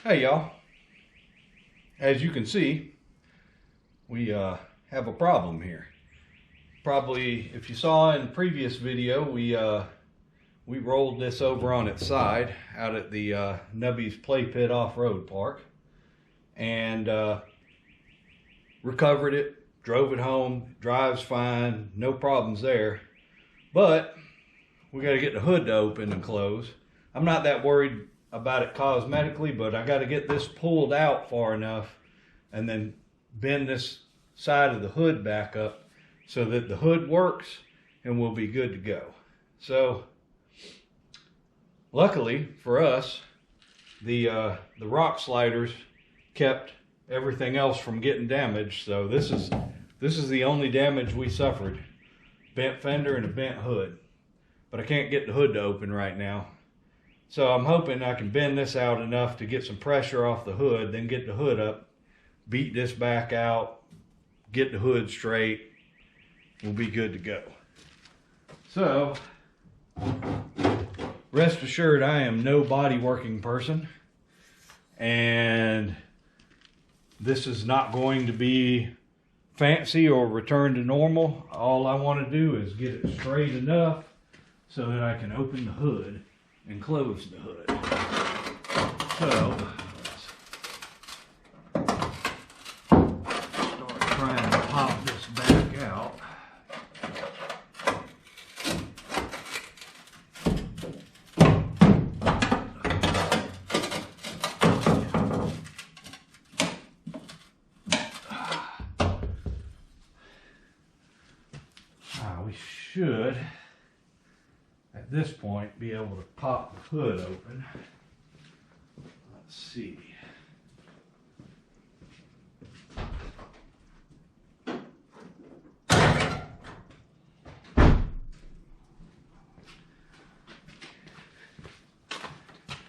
Hey y'all, as you can see, we have a problem here. Probably, if you saw in the previous video, we rolled this over on its side out at the Nubby's Play Pit Off-Road Park and recovered it, drove it home, drives fine, no problems there. But we got to get the hood to open and close. I'm not that worried about it cosmetically, but I got to get this pulled out far enough and then bend this side of the hood back up so that the hood works and we'll be good to go. So luckily for us, the rock sliders kept everything else from getting damaged. So this is the only damage we suffered. Bent fender and a bent hood. But I can't get the hood to open right now. So I'm hoping I can bend this out enough to get some pressure off the hood, then get the hood up, beat this back out, get the hood straight. We'll be good to go. So, rest assured I am no body working person. And this is not going to be fancy or return to normal. All I want to do is get it straight enough so that I can open the hood and close the hood. So, let's start trying to pop this back out. We should, at this point, be able to pop the hood open. Let's see.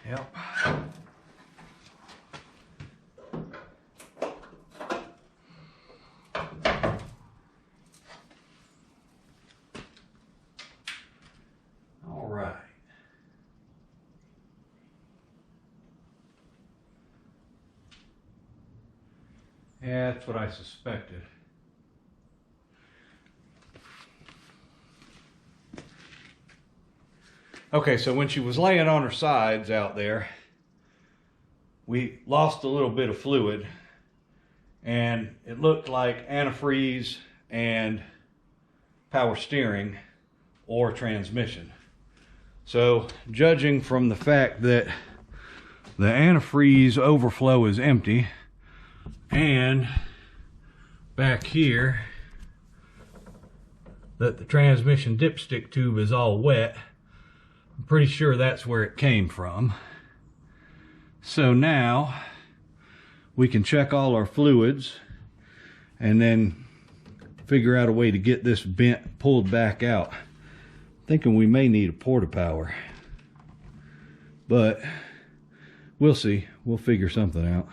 Yep. Yeah, that's what I suspected. Okay, so when she was laying on her sides out there, we lost a little bit of fluid, and it looked like antifreeze and power steering or transmission. So, judging from the fact that the antifreeze overflow is empty, and back here that the transmission dipstick tube is all wet, I'm pretty sure that's where it came from. So now we can check all our fluids and then figure out a way to get this pulled back out. I'm thinking we may need a porta power, but we'll see. We'll figure something out.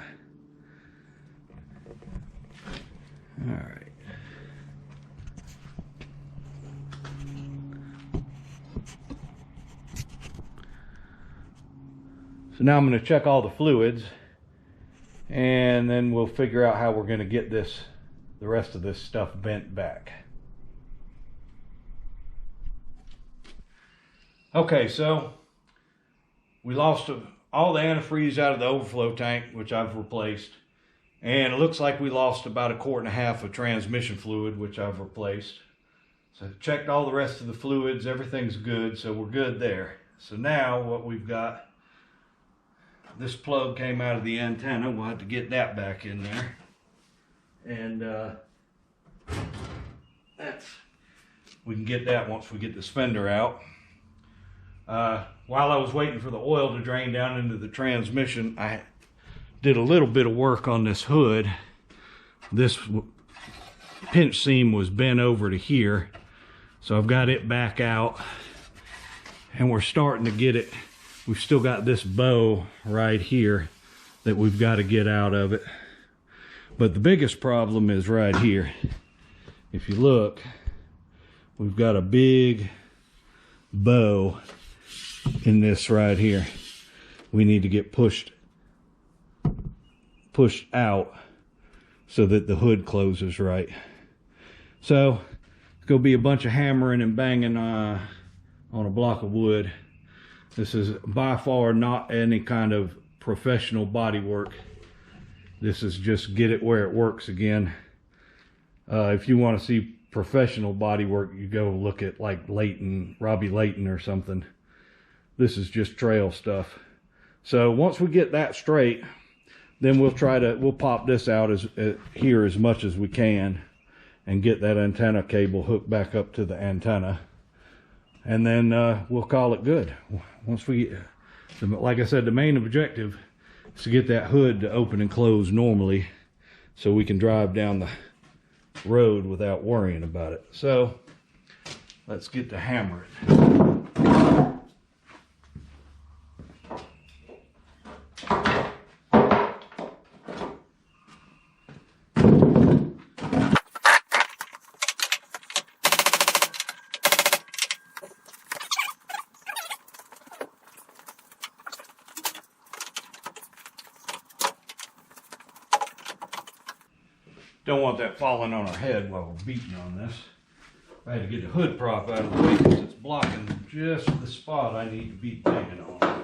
All right. So now I'm going to check all the fluids, and then we'll figure out how we're going to get the rest of this stuff bent back. Okay, so we lost all the antifreeze out of the overflow tank, which I've replaced. And it looks like we lost about 1.5 quarts of transmission fluid, which I've replaced. So I checked all the rest of the fluids, everything's good, so we're good there. So now what we've got, this plug came out of the antenna, we'll have to get that back in there. And we can get that once we get the fender out. While I was waiting for the oil to drain down into the transmission, I did a little bit of work on this hood. This pinch seam was bent over to here, so I've got it back out, and we're starting to get it. We've still got this bow right here that we've got to get out of it, but the biggest problem is right here. If you look, we've got a big bow in this right here. We need to get pushed pushed out so that the hood closes right. So it's going to be a bunch of hammering and banging on a block of wood. This is by far not any kind of professional body work. This is just get it where it works again. If you want to see professional body work, you go look at like Robbie Layton or something. This is just trail stuff. So once we get that straight, then we'll pop this out here as much as we can and get that antenna cable hooked back up to the antenna. And then we'll call it good. Once we, like I said, the main objective is to get that hood to open and close normally so we can drive down the road without worrying about it. So let's get to hammering. Don't want that falling on our head while we're beating on this. I had to get the hood prop out of the way because it's blocking just the spot I need to be banging on.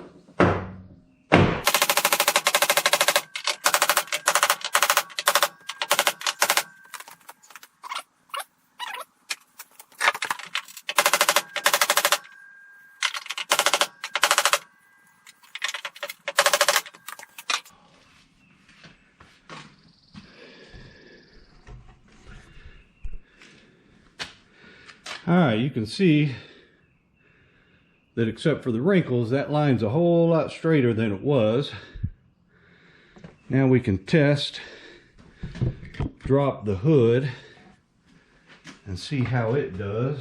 Alright, you can see that except for the wrinkles, that line's a whole lot straighter than it was. Now we can test, drop the hood, and see how it does.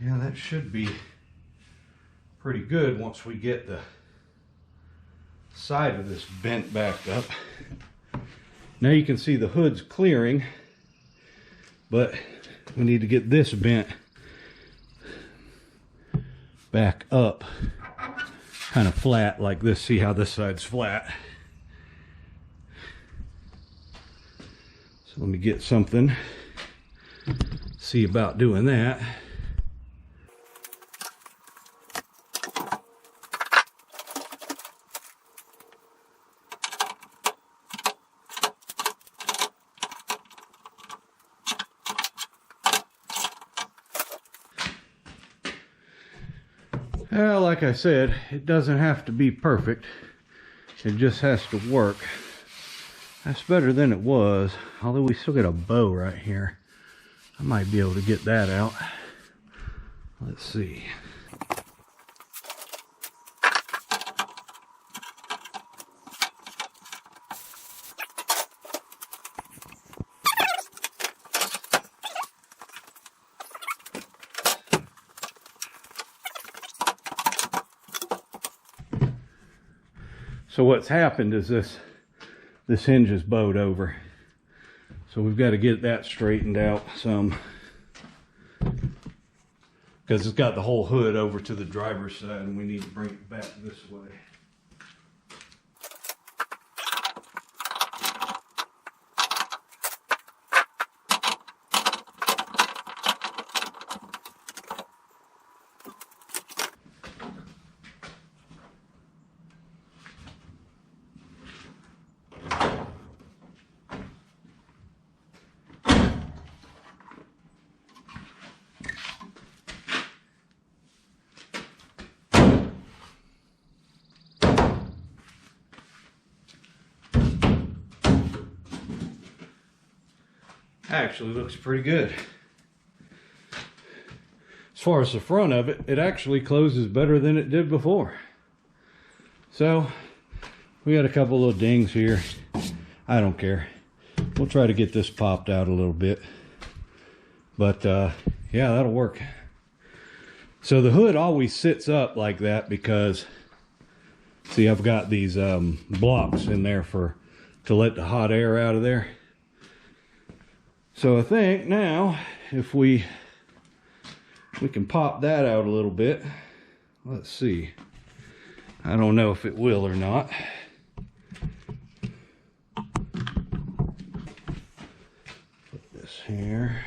Yeah, that should be pretty good once we get the side of this bent back up. Now you can see the hood's clearing, but we need to get this bent back up kind of flat like this. See how this side's flat? So let me get something, see about doing that. Well, like I said, it doesn't have to be perfect. It just has to work. That's better than it was, although we still got a bow right here. I might be able to get that out. Let's see. So what's happened is this hinge is bowed over. So we've got to get that straightened out some, because it's got the whole hood over to the driver's side and we need to bring it back this way. Actually looks pretty good. As far as the front of it, it actually closes better than it did before. So we got a couple little dings here. I don't care. We'll try to get this popped out a little bit. But yeah, that'll work. So the hood always sits up like that because See, I've got these blocks in there to let the hot air out of there. So I think now if we can pop that out a little bit. Let's see. I don't know if it will or not. Put this here.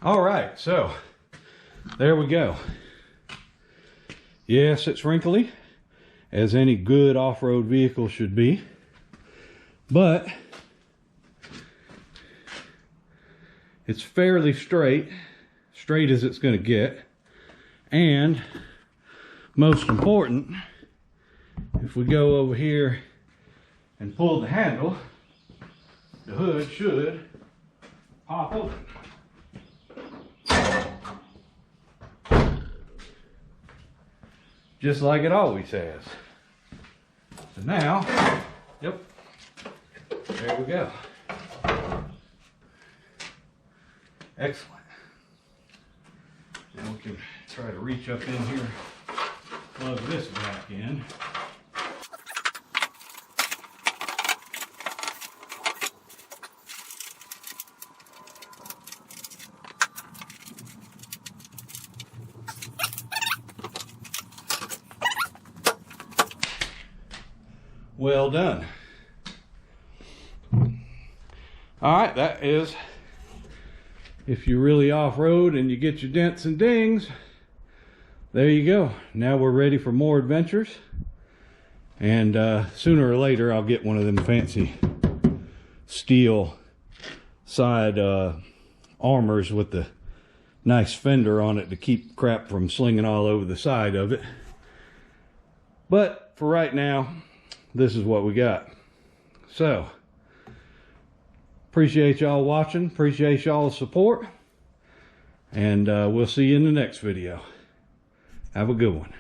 All right, so there we go. Yes, it's wrinkly, as any good off-road vehicle should be, but it's fairly straight as it's going to get. And most important, if we go over here and pull the handle, the hood should pop open. Just like it always has. So now, yep, there we go. Excellent. Now we can try to reach up in here, plug this back in. Well done. All right, that is, if you're really off-road and you get your dents and dings, there you go. Now we're ready for more adventures. And sooner or later, I'll get one of them fancy steel side armors with the nice fender on it to keep crap from slinging all over the side of it. But for right now, this is what we got. So, appreciate y'all watching, appreciate y'all's support, and we'll see you in the next video. Have a good one.